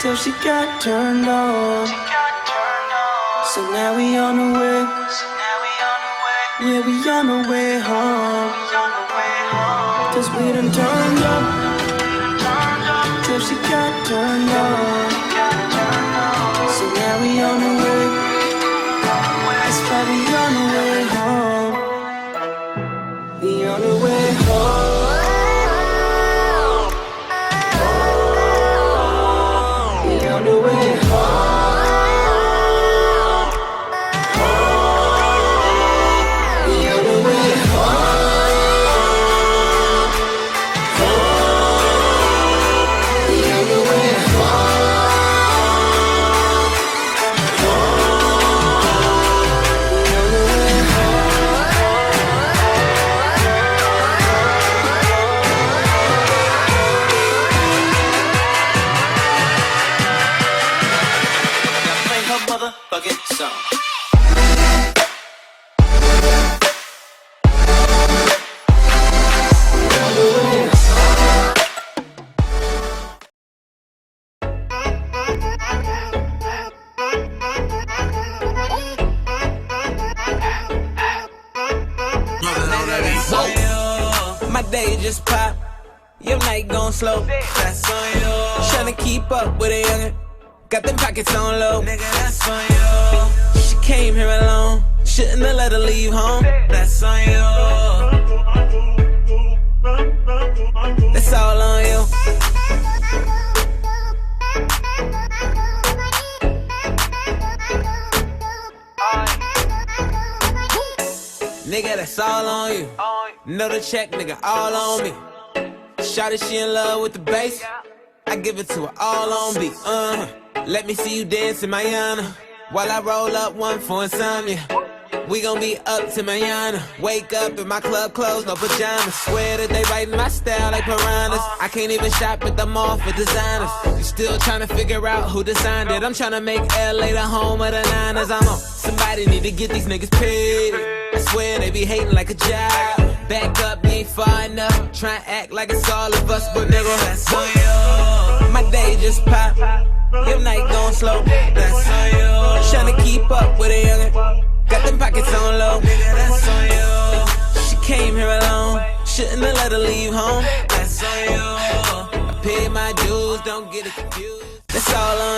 till she got turned on. So now we on the way. Yeah, we on the way home. Cause we done turned up till she got turned on. So now we on the way. That's why we on the way home. We on the way home. We on the way home. My day just pop, your night gon' slow. That's on you. Tryna keep up with a youngin', got them pockets on low. Nigga, that's on you. She came here alone, shouldn't have let her leave home. That's on you. That's all on you. Nigga, that's all on you. Know the check, nigga, all on me. Shawty, she in love with the bass. I give it to her all on beat. Let me see you dance in Mayana while I roll up one for insomnia. We gon' be up to Mayana. Wake up in my club clothes, no pajamas. Swear that they writing my style like piranhas. I can't even shop at the mall for designers. You still tryna figure out who designed it. I'm tryna make LA the home of the Niners. I'm on. Somebody need to get these niggas paid. I swear they be hating like a job. Back up, you ain't far enough. Try and act like it's all of us, but nigga, that's on you. My day just pop, your night gon' slow. That's on you. Tryna keep up with a youngin', got them pockets on low. Nigga, that's on you. She came here alone, shouldn't have let her leave home. That's on you. I paid my dues, don't get it confused. That's all on